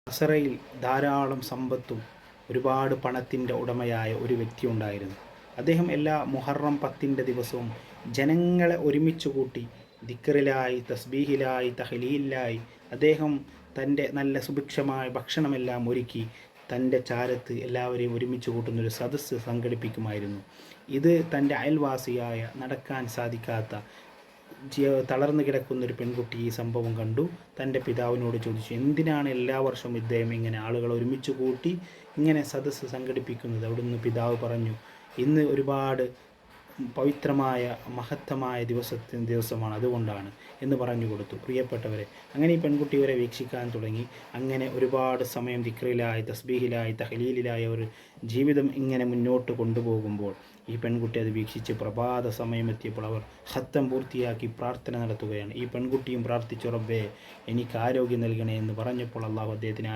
ബസറയിൽ ധാരാളം സമ്പത്തും ഒരുപാട് പണത്തിൻ്റെ ഉടമയായ ഒരു വ്യക്തി ഉണ്ടായിരുന്നു. അദ്ദേഹം എല്ലാ മുഹറം 10 ദിവസവും ജനങ്ങളെ ഒരുമിച്ച് കൂട്ടി ദിക്റിലായി, തസ്ബീഹിലായി, തഹ്ലീലിലായി അദ്ദേഹം തൻ്റെ നല്ല സുഭിക്ഷമായ ഭക്ഷണമെല്ലാം ഒരുക്കി തൻ്റെ ചാരത്ത് എല്ലാവരെയും ഒരുമിച്ച് കൂട്ടുന്നൊരു സദസ്സ് സംഘടിപ്പിക്കുമായിരുന്നു. ഇത് തൻ്റെ അയൽവാസിയായ നടക്കാൻ സാധിക്കാത്ത തളർന്നു കിടക്കുന്നൊരു പെൺകുട്ടി ഈ സംഭവം കണ്ടു തൻ്റെ പിതാവിനോട് ചോദിച്ചു, എന്തിനാണ് എല്ലാ വർഷവും ഇദ്ദേഹം ഇങ്ങനെ ആളുകൾ ഒരുമിച്ച് കൂട്ടി ഇങ്ങനെ സദസ്സ് സംഘടിപ്പിക്കുന്നത്? അവിടുന്ന് പിതാവ് പറഞ്ഞു, ഇന്ന് ഒരുപാട് പവിത്രമായ മഹത്തമായ ദിവസമാണ്, അതുകൊണ്ടാണ് എന്ന് പറഞ്ഞു കൊടുത്തു. പ്രിയപ്പെട്ടവരെ, അങ്ങനെ ഈ പെൺകുട്ടി ഇവരെ വീക്ഷിക്കാൻ തുടങ്ങി. അങ്ങനെ ഒരുപാട് സമയം ദിക്റിലായി, തസ്ബീഹിലായി, തഹ്ലീലിലായി അവർ ജീവിതം ഇങ്ങനെ മുന്നോട്ട് കൊണ്ടുപോകുമ്പോൾ ഈ പെൺകുട്ടി അത് വീക്ഷിച്ച് പ്രഭാത സമയമെത്തിയപ്പോൾ അവർ ഖത്തം പൂർത്തിയാക്കി പ്രാർത്ഥന നടത്തുകയാണ്. ഈ പെൺകുട്ടിയും പ്രാർത്ഥിച്ചു, റബ്ബേ എനിക്ക് ആരോഗ്യം നൽകണേ എന്ന് പറഞ്ഞപ്പോൾ അള്ളാഹു അദ്ദേഹത്തിന്